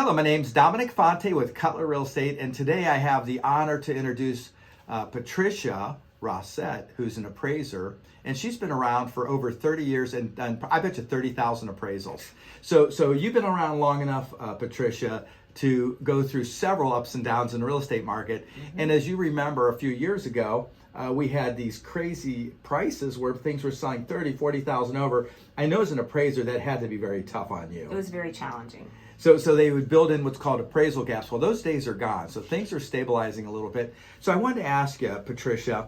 Hello, my name's Dominic Fonte with Cutler Real Estate, and today I have the honor to introduce Patricia Rossett, who's an appraiser, and she's been around for over 30 years and done, I bet you, 30,000 appraisals. So you've been around long enough, Patricia, to go through several ups and downs in the real estate market. Mm-hmm. And as you remember, a few years ago, we had these crazy prices where things were selling 30, 40,000 over. I know as an appraiser that had to be very tough on you. It was very challenging. So they would build in what's called appraisal gaps. Well, those days are gone. So things are stabilizing a little bit. So I wanted to ask you, Patricia,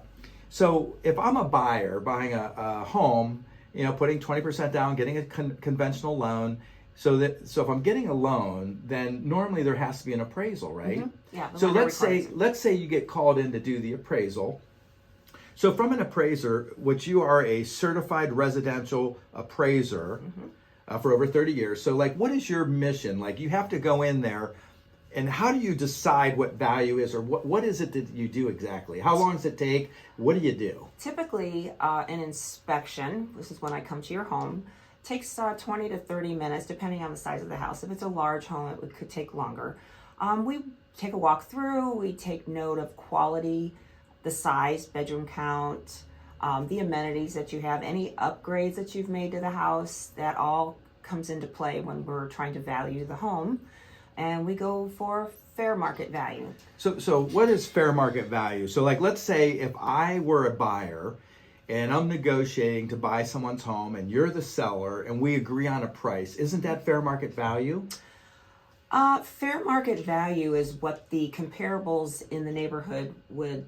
so if I'm a buyer buying a home, putting 20% down, getting a conventional loan, so if I'm getting a loan, then normally there has to be an appraisal, right? Mm-hmm. Yeah. So let's say you get called in to do the appraisal. So from an appraiser, which you are a certified residential appraiser, mm-hmm. For over 30 years. So what is your mission? You have to go in there, and how do you decide what value is, or what is it that you do exactly? How long does it take? What do you do? Typically, an inspection, this is when I come to your home, takes 20 to 30 minutes, depending on the size of the house. If it's a large home, it could take longer. We take a walk through, we take note of quality, the size, bedroom count, the amenities that you have, any upgrades that you've made to the house, that all comes into play when we're trying to value the home. And we go for fair market value. So what is fair market value? So let's say if I were a buyer and I'm negotiating to buy someone's home and you're the seller and we agree on a price, isn't that fair market value? Fair market value is what the comparables in the neighborhood would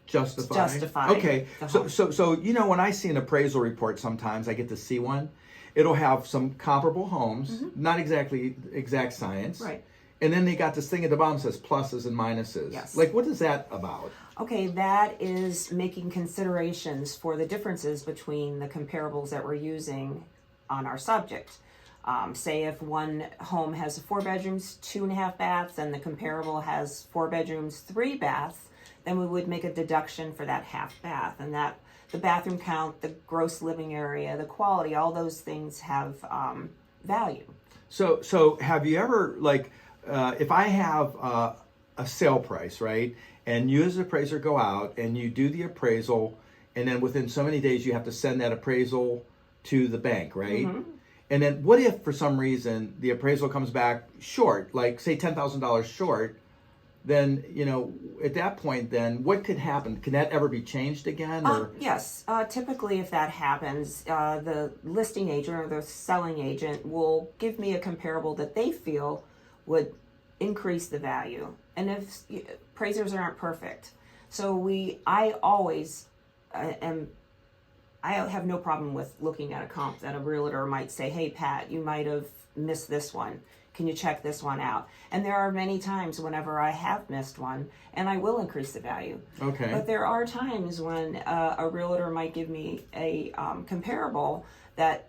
justify. Okay. So when I see an appraisal report, sometimes I get to see one. It'll have some comparable homes, mm-hmm. not exactly exact science. Right. And then they got this thing at the bottom that says pluses and minuses. Yes. What is that about? Okay, that is making considerations for the differences between the comparables that we're using on our subject. Say if one home has 4 bedrooms, 2.5 baths, and the comparable has 4 bedrooms, 3 baths, then we would make a deduction for that half bath, and that the bathroom count, the gross living area, the quality, all those things have value. So have you ever, if I have a sale price, right, and you as an appraiser go out and you do the appraisal, and then within so many days you have to send that appraisal to the bank, right? Mm-hmm. And then what if for some reason the appraisal comes back short, say $10,000 short? Then, at that point, then what could happen? Can that ever be changed again? Or? Yes. Typically, if that happens, the listing agent or the selling agent will give me a comparable that they feel would increase the value. And if appraisers aren't perfect, so I always I have no problem with looking at a comp that a realtor might say, "Hey, Pat, you might have missed this one. Can you check this one out?" And there are many times whenever I have missed one, and I will increase the value. Okay. But there are times when a realtor might give me a comparable that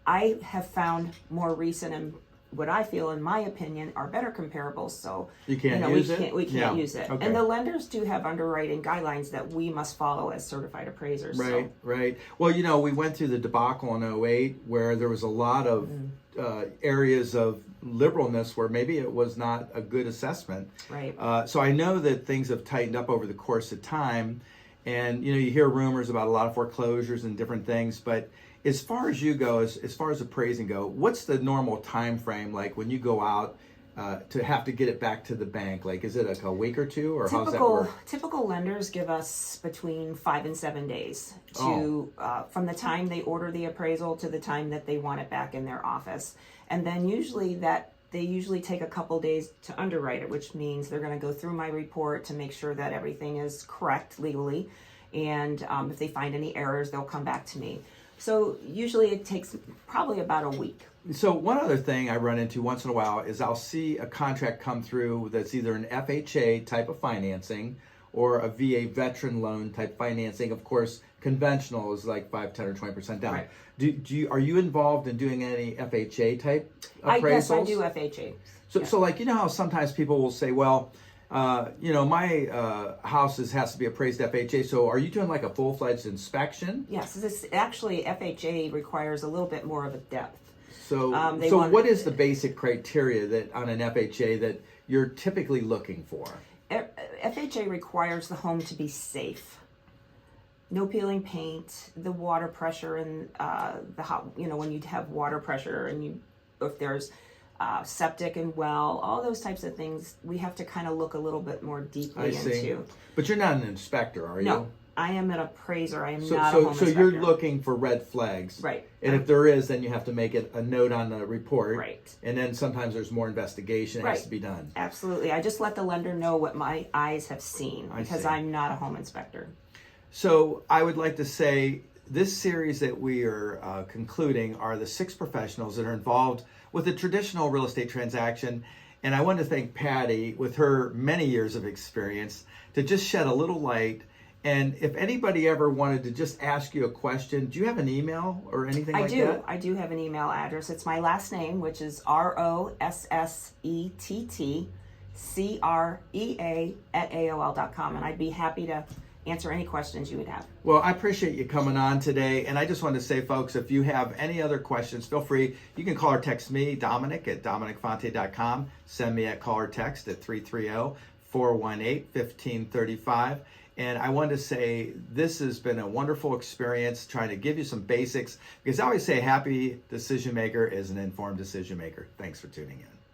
I have found more recent and what I feel, in my opinion, are better comparables. So you can't use it? We can't use it. Okay. And the lenders do have underwriting guidelines that we must follow as certified appraisers. Right. Well, we went through the debacle in 2008 where there was a lot of areas of liberalness where maybe it was not a good assessment. Right. So I know that things have tightened up over the course of time, and you hear rumors about a lot of foreclosures and different things. But as far as you go, as far as appraising go, what's the normal time frame when you go out to have to get it back to the bank? Is it a week or two, or how does that work? Typical lenders give us between 5 and 7 days to from the time they order the appraisal to the time that they want it back in their office. And then they usually take a couple days to underwrite it, which means they're going to go through my report to make sure that everything is correct legally. And if they find any errors, they'll come back to me. So usually it takes probably about a week. So one other thing I run into once in a while is I'll see a contract come through that's either an FHA type of financing or a VA veteran loan type financing. Of course, conventional is 5, 10, or 20% down. Right. Are you involved in doing any FHA type appraisals? Yes, I do FHA. So how sometimes people will say, well, my house has to be appraised FHA. So are you doing a full-fledged inspection? Yes, this actually FHA requires a little bit more of a depth. So, They so want- what is the basic criteria that on an FHA that you're typically looking for? FHA requires the home to be safe. No peeling paint, the water pressure and the hot, when you have water pressure and if there's septic and well, all those types of things, we have to kind of look a little bit more deeply I see. into. But you're not an inspector, are you? No, I am an appraiser. I am So, not a so, home so inspector. you're looking for red flags, Right. And if there is, then you have to make it a note on the report, Right. And then sometimes there's more investigation that has Right. to be done. Absolutely. I just let the lender know what my eyes have seen because see. I'm not a home inspector. So I would like to say this series that we are concluding are the 6 professionals that are involved with a traditional real estate transaction. And I want to thank Patty, with her many years of experience, to just shed a little light. And if anybody ever wanted to just ask you a question, do you have an email or anything like that? I do have an email address. It's my last name, which is ROSSETTCREA@AOL.com. And I'd be happy to answer any questions you would have. Well, I appreciate you coming on today. And I just want to say, folks, if you have any other questions, feel free. You can call or text me, Dominic, at DominicFonte.com. Send me a call or text at 330-418-1535. And I wanted to say this has been a wonderful experience trying to give you some basics, because I always say a happy decision maker is an informed decision maker. Thanks for tuning in.